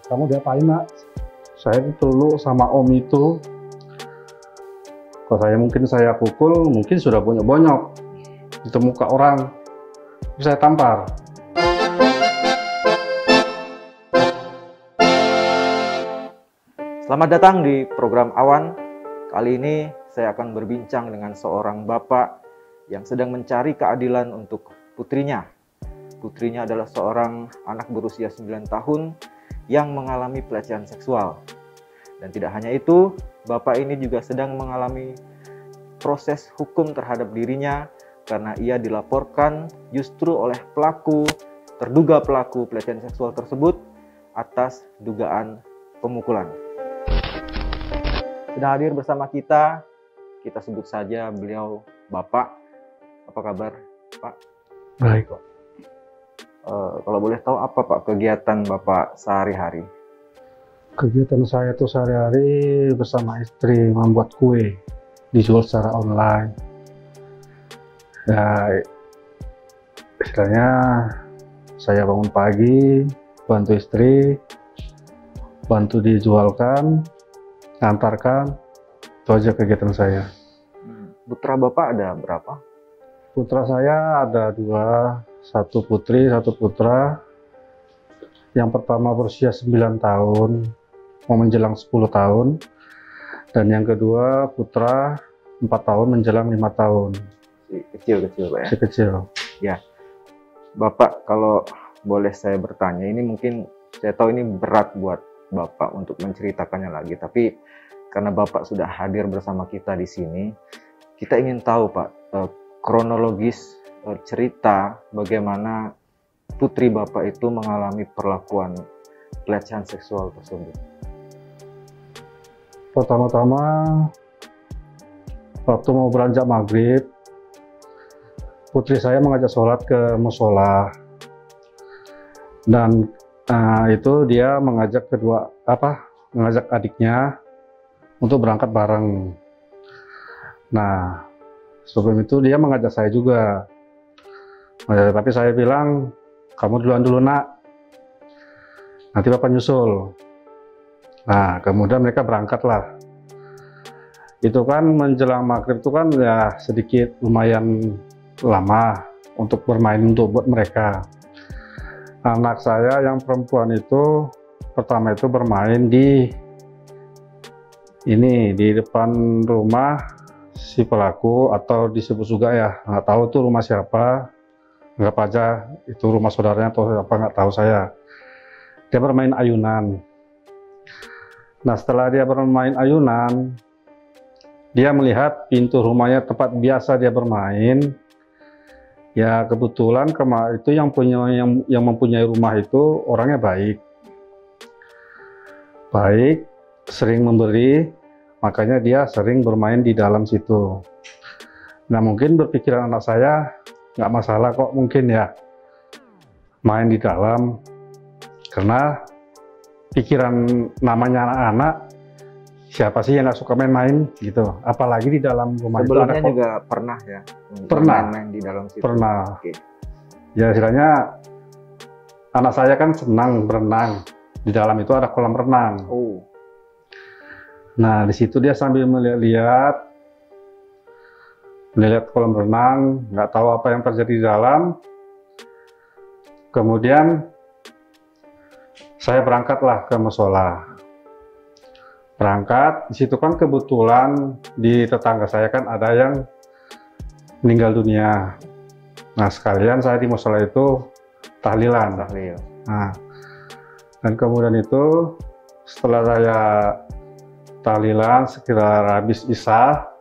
kamu diapain nak? Saya dulu sama om itu, kalau saya pukul, mungkin sudah bonyok-bonyok itu muka orang, saya tampar. Selamat datang di program Awan. Kali ini saya akan berbincang dengan seorang bapak yang sedang mencari keadilan untuk putrinya. Putrinya adalah seorang anak berusia 9 tahun yang mengalami pelecehan seksual. Dan tidak hanya itu, bapak ini juga sedang mengalami proses hukum terhadap dirinya karena ia dilaporkan justru oleh terduga pelaku pelecehan seksual tersebut atas dugaan pemukulan. Sudah hadir bersama kita sebut saja beliau Bapak. Apa kabar, Pak? Baik kok. Kalau boleh tahu apa Pak kegiatan Bapak sehari-hari? Kegiatan saya tuh sehari-hari bersama istri membuat kue, dijual secara online. Ya, istilahnya saya bangun pagi, bantu istri, bantu dijualkan, ngantarkan, itu aja kegiatan saya. Putra Bapak ada berapa? Putra saya ada 2, 1 putri, 1 putra. Yang pertama berusia 9 tahun, mau menjelang 10 tahun. Dan yang kedua putra 4 tahun menjelang 5 tahun. Kecil-kecil Pak ya? Si kecil. Ya, Bapak kalau boleh saya bertanya, ini mungkin saya tahu ini berat buat Bapak untuk menceritakannya lagi, tapi karena Bapak sudah hadir bersama kita di sini, kita ingin tahu Pak, kronologis cerita bagaimana putri Bapak itu mengalami perlakuan pelecehan seksual tersebut. Pertama-tama waktu mau beranjak maghrib, putri saya mengajak sholat ke musola, dan itu dia mengajak mengajak adiknya untuk berangkat bareng. Nah, sebelum itu dia mengajak saya juga, tapi saya bilang, kamu duluan dulu nak, nanti bapak nyusul. Nah, kemudian mereka berangkatlah. Itu kan menjelang maghrib itu kan ya sedikit lumayan lama untuk bermain buat mereka. Anak saya yang perempuan itu pertama itu bermain di depan rumah si pelaku, atau disebut juga ya, nggak tahu tuh rumah siapa, anggap aja itu rumah saudaranya atau apa, nggak tahu saya. Dia bermain ayunan. Nah, setelah dia bermain ayunan, dia melihat pintu rumahnya tempat biasa dia bermain. Ya kebetulan itu yang mempunyai rumah itu orangnya baik, sering memberi, makanya dia sering bermain di dalam situ. Nah, mungkin berpikiran anak saya, nggak masalah kok mungkin ya main di dalam, karena pikiran namanya anak-anak, siapa sih yang nggak suka main-main gitu, apalagi di dalam rumah. Sebelumnya itu juga pernah ya? Pernah main di dalam situ? Pernah. Oke. Ya istilahnya anak saya kan senang berenang, di dalam itu ada kolam renang. Oh. Nah, di situ dia sambil melihat kolam renang, nggak tahu apa yang terjadi di dalam. Kemudian saya berangkatlah ke musola. Berangkat, di situ kan kebetulan di tetangga saya kan ada yang meninggal dunia. Nah, sekalian saya di musola itu tahlilan. Nah, dan kemudian itu setelah saya tahlilan, sekitar habis isya,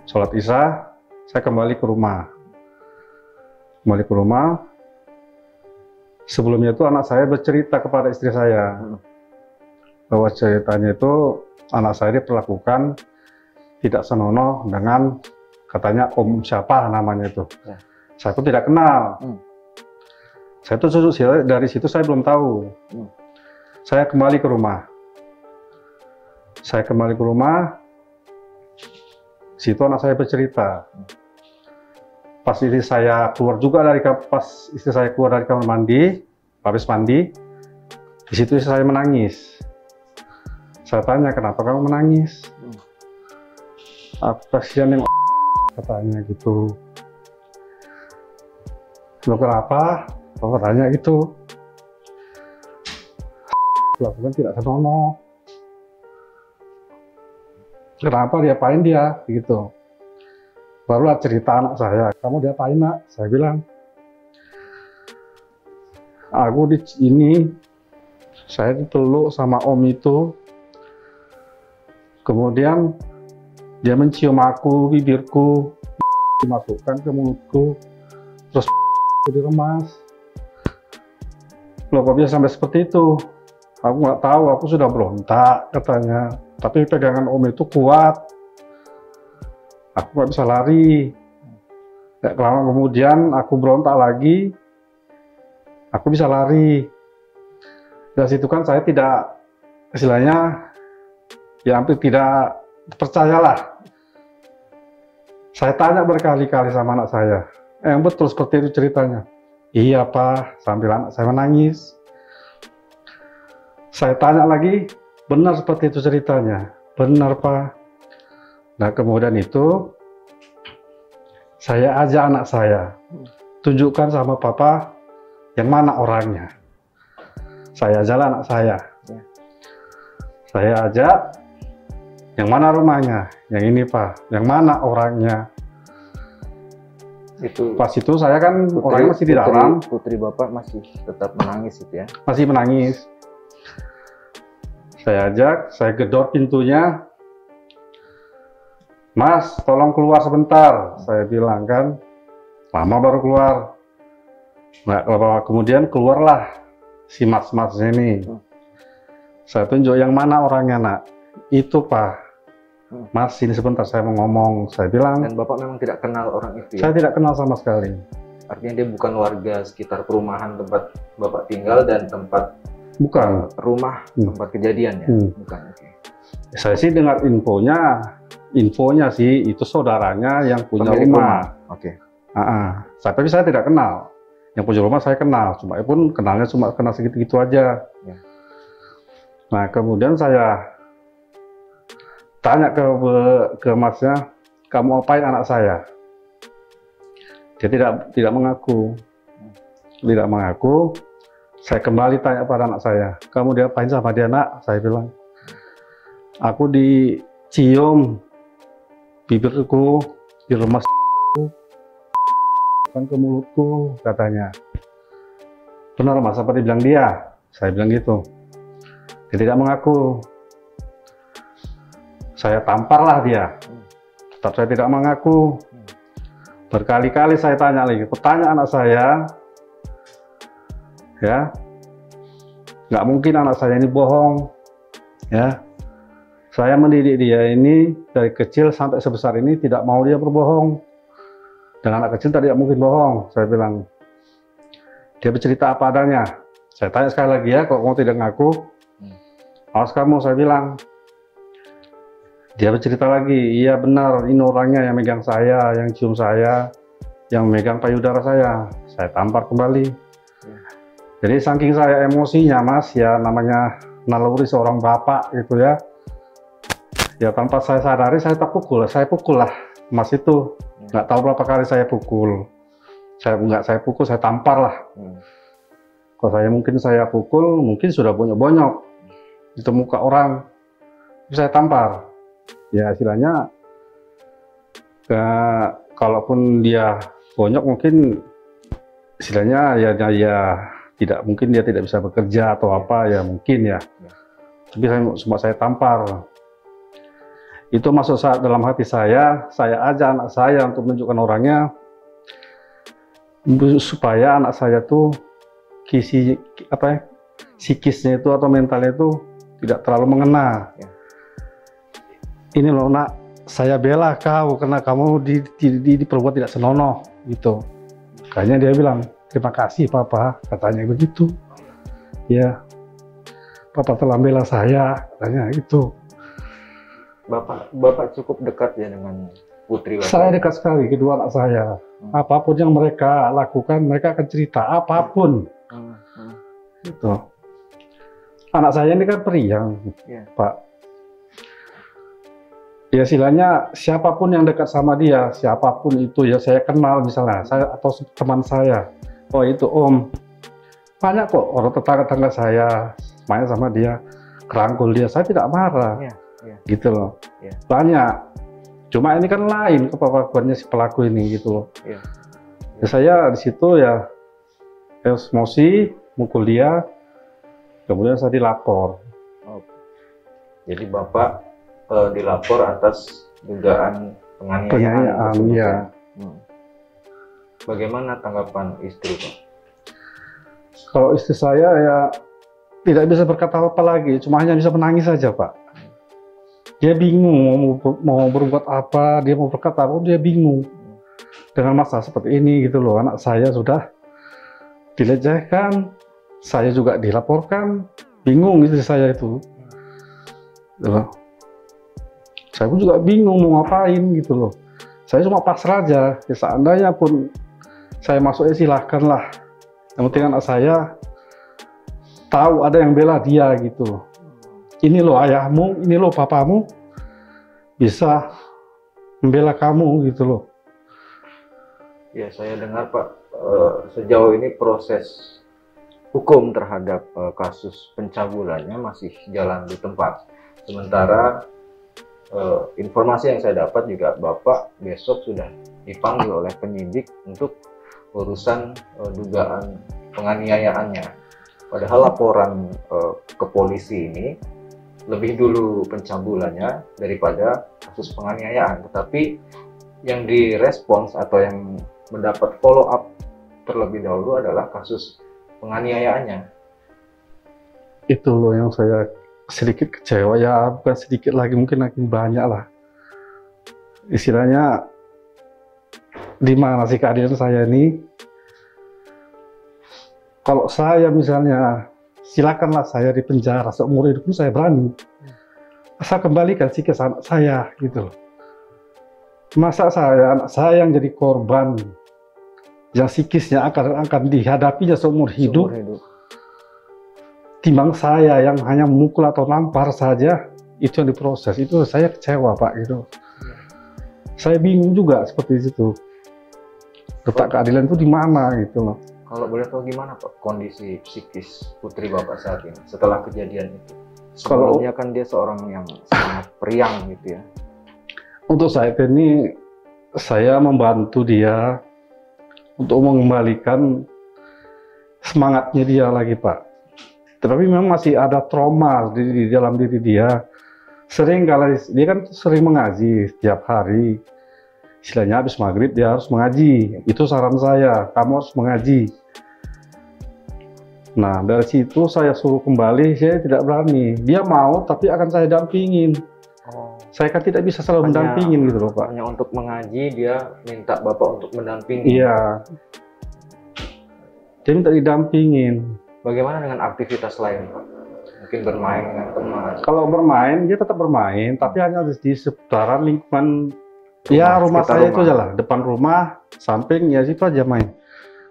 sholat isya, saya kembali ke rumah. Sebelumnya itu anak saya bercerita kepada istri saya bahwa ceritanya itu anak saya diperlakukan tidak senonoh dengan, katanya om siapa namanya itu. Saya pun tidak kenal. Saya tuh dari situ saya belum tahu. Saya kembali ke rumah. Situ anak saya bercerita. Pas istri saya keluar dari kamar mandi, habis mandi, Di situ saya menangis. Saya tanya, kenapa kamu menangis? Aku kasihan yang katanya gitu. Loh kenapa? Aku tanya gitu. Aku kan tidak senonoh. Kenapa diapain dia? Gitu. Barulah cerita anak saya. Kamu diapain nak? Saya bilang. Aku di ini, saya dipeluk sama om itu. Kemudian dia mencium aku, bibirku, dimasukkan ke mulutku, terus aku diremas. Loh kok bisa sampai seperti itu? Aku nggak tahu, aku sudah berontak katanya. Tapi pegangan om itu kuat. Aku nggak bisa lari. Nggak lama kemudian aku berontak lagi. Aku bisa lari. Dari situ kan saya tidak, istilahnya, ya hampir tidak percayalah. Saya tanya berkali-kali sama anak saya. Yang betul seperti itu ceritanya. Iya Pak, sambil anak saya menangis. Saya tanya lagi, benar seperti itu ceritanya. Benar Pak. Nah kemudian itu, saya ajak anak saya. Tunjukkan sama Papa, yang mana orangnya. Saya ajak anak saya. Saya ajak, yang mana rumahnya? Yang ini Pak. Yang mana orangnya? Itu pas itu saya kan orangnya masih di dalam. Putri Bapak masih tetap menangis itu ya? Masih menangis. Saya ajak, saya gedor pintunya. Mas, tolong keluar sebentar. Saya bilang kan, lama baru keluar. Nah, kemudian keluarlah si mas-mas ini. Saya tunjuk yang mana orangnya nak. Itu Pak. Mas, ini sebentar saya mau ngomong. Saya bilang. Dan Bapak memang tidak kenal orang itu ya? Saya tidak kenal sama sekali. Artinya dia bukan warga sekitar perumahan tempat Bapak tinggal dan tempat bukan rumah tempat kejadian ya? Bukan. Okay. Saya sih dengar infonya sih itu saudaranya yang punya rumah. Oke. Tapi saya tidak kenal. Yang punya rumah saya kenal, cuma pun kenalnya cuma kenal segitu-gitu aja. Ya. Nah kemudian saya tanya ke masnya, kamu apain anak saya? Dia tidak mengaku. Tidak mengaku. Saya kembali tanya pada anak saya, kamu diapain sama dia nak? Saya bilang, aku dicium bibirku, diremas kan ke mulutku katanya. Benar Mas, apa dibilang dia? Saya bilang gitu. Dia tidak mengaku. Saya tamparlah dia. Tetap saya tidak mengaku. Berkali-kali saya tanya lagi, tanya anak saya, ya, nggak mungkin anak saya ini bohong, ya. Saya mendidik dia ini dari kecil sampai sebesar ini tidak mau dia berbohong. Dan anak kecil tidak mungkin bohong. Saya bilang, dia bercerita apa adanya. Saya tanya sekali lagi ya, kalau kamu tidak ngaku, awas kamu, saya bilang. Dia bercerita lagi, iya benar, ini orangnya yang megang saya, yang cium saya, yang megang payudara saya. Saya tampar kembali. Jadi saking saya emosinya Mas, ya namanya naluri seorang bapak gitu ya. Ya tanpa saya sadari saya terpukul, saya pukul lah Mas itu. Nggak tahu berapa kali saya pukul. Saya pukul, saya tampar lah. Kalau saya pukul, mungkin sudah bonyok-bonyok. Itu muka orang. Saya tampar. Ya istilahnya, kalaupun dia bonyok mungkin istilahnya ya tidak mungkin dia tidak bisa bekerja atau apa ya mungkin ya. Tapi saya tampar. Itu masuk dalam hati saya ajak anak saya untuk menunjukkan orangnya supaya anak saya tuh psikisnya itu atau mentalnya itu tidak terlalu mengena. Ini loh nak, saya bela kau karena kamu diperbuat tidak senonoh gitu. Kayaknya dia bilang, terima kasih Papa, katanya begitu. Ya, Papa telah bela saya, katanya gitu. Bapak cukup dekat ya dengan putri Bapak? Saya dekat sekali kedua anak saya. Apapun yang mereka lakukan, mereka akan cerita apapun. Gitu. anak saya ini kan periang, Ya. Pak. Ya istilahnya siapapun yang dekat sama dia, siapapun itu ya saya kenal misalnya, saya atau teman saya, oh itu Om, banyak kok orang tetangga-tetangga saya main sama dia, kerangkul dia, saya tidak marah, Ya. Ya. gitu loh. Ya. Banyak. Cuma ini kan lain kepelakuannya si pelaku ini gitu loh. Ya. Ya, saya di situ ya emosi, mukul dia, kemudian saya dilapor. Jadi Bapak dilapor atas dugaan penganiayaan. Penganiayaan, tersebut, ya. Bagaimana tanggapan istri, Pak? Kalau istri saya ya tidak bisa berkata apa lagi, cuma hanya bisa menangis saja, Pak. Dia bingung mau berbuat apa, dia mau berkata apa, dia bingung dengan masalah seperti ini gitu loh. Anak saya sudah dilecehkan, saya juga dilaporkan, bingung istri saya itu. Gitu loh. Saya pun juga bingung mau ngapain gitu loh. Saya cuma pasrah aja. Ya, seandainya pun saya masuk ya silahkanlah. Yang penting anak saya tahu ada yang bela dia gitu loh. Ini loh ayahmu, ini loh papamu bisa membela kamu gitu loh. Ya, saya dengar Pak, sejauh ini proses hukum terhadap kasus pencabulannya masih jalan di tempat. Sementara informasi yang saya dapat juga Bapak besok sudah dipanggil oleh penyidik untuk urusan dugaan penganiayaannya. Padahal laporan ke polisi ini lebih dulu pencabulannya daripada kasus penganiayaan. Tetapi yang direspons atau yang mendapat follow up terlebih dahulu adalah kasus penganiayaannya. Itu loh yang saya sedikit kecewa, ya bukan sedikit lagi, mungkin makin banyak lah. Istilahnya di mana sih keadilan saya ini? Kalau saya misalnya, silakanlah saya di penjara seumur hidup pun saya berani. Asal kembalikan sih ke anak saya gitu loh. Masa anak saya yang jadi korban, yang psikisnya akan dihadapinya seumur hidup. Timbang saya yang hanya memukul atau nampar saja, itu yang diproses. Itu saya kecewa, Pak, gitu. Saya bingung juga seperti itu. Letak keadilan itu di mana gitu loh. Kalau boleh tahu gimana Pak kondisi psikis putri Bapak saat ini setelah kejadian itu? Sebelumnya kan dia seorang yang sangat periang gitu ya. Untuk saat ini saya membantu dia untuk mengembalikan semangatnya dia lagi, Pak. Tetapi memang masih ada trauma di dalam diri dia. Sering kali dia kan sering mengaji setiap hari. Istilahnya habis maghrib dia harus mengaji. Itu saran saya, kamu harus mengaji. Nah dari situ saya suruh kembali, saya tidak berani. Dia mau tapi akan saya dampingin. Saya kan tidak bisa selalu mendampingin gitu loh, Pak. Hanya untuk mengaji dia minta Bapak untuk mendampingi. Iya. Dia minta didampingin. Bagaimana dengan aktivitas lain, Pak? Mungkin bermain dengan teman. Kalau bermain, dia tetap bermain, tapi hanya di seputaran lingkungan ya rumah saya itu aja lah, depan rumah, samping ya situ aja main.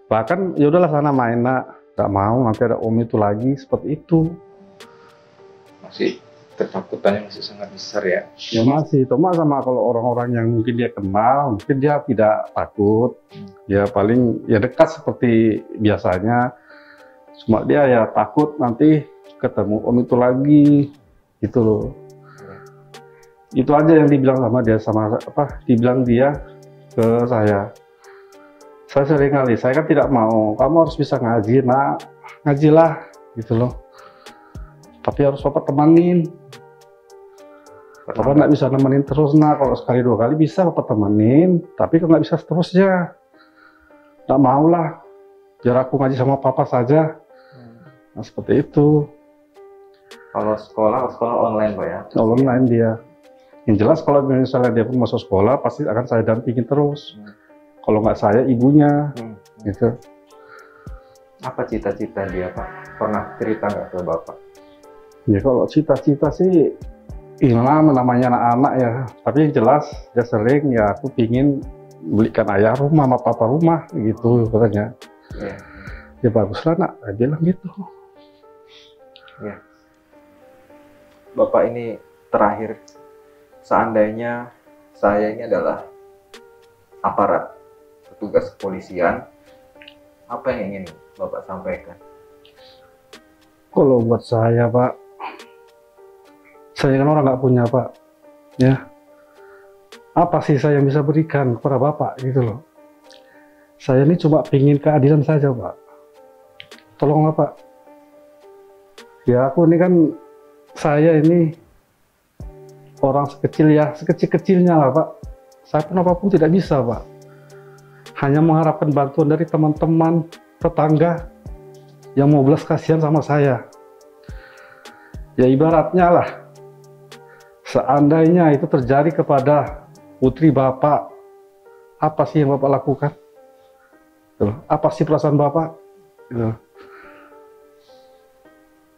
Bahkan ya udahlah sana main, nak, nggak mau nanti ada om itu lagi, seperti itu. Masih ketakutannya masih sangat besar ya? Ya masih, cuma sama kalau orang-orang yang mungkin dia kenal, mungkin dia tidak takut, ya paling ya dekat seperti biasanya. Cuma dia ya takut nanti ketemu om itu lagi, gitu loh. Itu aja yang dibilang sama dia, dibilang dia ke saya. Saya sering kali, saya kan tidak mau, kamu harus bisa ngaji, nak, ngajilah, gitu loh. Tapi harus Bapak temanin. Bapak nggak bisa nemenin terus, nak. Kalau sekali dua kali bisa Bapak temenin, tapi kalau nggak bisa seterusnya, nggak mau lah. Biar aku ngaji sama Papa saja. Nah seperti itu. Kalau sekolah online, Pak ya? Online dia. Yang jelas kalau misalnya dia pun masuk sekolah, pasti akan saya dampingin terus. Kalau nggak saya, ibunya. Gitu. Apa cita-cita dia, Pak? Pernah cerita nggak ke Bapak? Ya kalau cita-cita sih, namanya anak-anak ya. Tapi yang jelas, dia sering ya aku pingin belikan ayah rumah, sama papa rumah, gitu katanya. Ya baguslah, nak, dia bilang gitu. Ya. Bapak ini terakhir, seandainya saya ini adalah aparat, petugas kepolisian, apa yang ingin Bapak sampaikan? Kalau buat saya, Pak, saya kan orang nggak punya, Pak. Ya, apa sih saya yang bisa berikan kepada Bapak gitu loh. Saya ini cuma pingin keadilan saja, Pak. Tolonglah, Pak. Ya, aku ini kan, saya ini orang sekecil-kecilnya lah, Pak. Saya pun apapun tidak bisa, Pak. Hanya mengharapkan bantuan dari teman-teman, tetangga, yang mau belas kasihan sama saya. Ya ibaratnya lah, seandainya itu terjadi kepada putri Bapak, apa sih yang Bapak lakukan? Apa sih perasaan Bapak?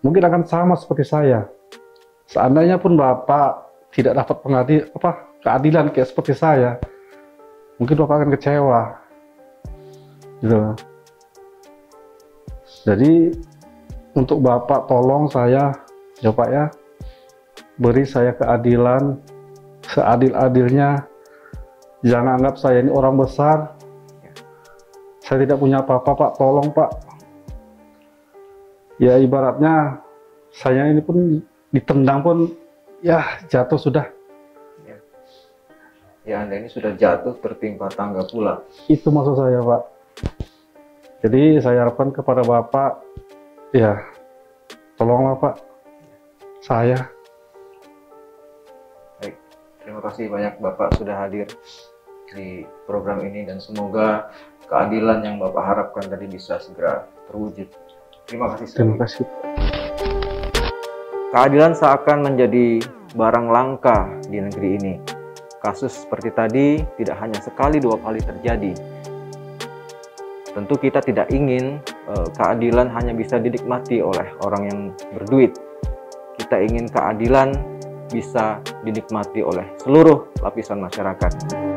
Mungkin akan sama seperti saya. Seandainya pun Bapak tidak dapat keadilan kayak seperti saya, mungkin Bapak akan kecewa. Gitu. Jadi untuk Bapak tolong saya, ya Pak ya, beri saya keadilan seadil-adilnya. Jangan anggap saya ini orang besar. Saya tidak punya apa-apa, Pak. Tolong, Pak. Ya ibaratnya saya ini pun ditendang pun ya jatuh sudah. Ya, Anda ini sudah jatuh tertimpa tangga pula. Itu maksud saya, Pak. Jadi saya harapkan kepada Bapak, ya tolonglah Pak, saya. Baik, terima kasih banyak Bapak sudah hadir di program ini dan semoga keadilan yang Bapak harapkan tadi bisa segera terwujud. Terima kasih sekali. Terima kasih. Keadilan seakan menjadi barang langka di negeri ini. Kasus seperti tadi tidak hanya sekali dua kali terjadi. Tentu kita tidak ingin keadilan hanya bisa dinikmati oleh orang yang berduit. Kita ingin keadilan bisa dinikmati oleh seluruh lapisan masyarakat.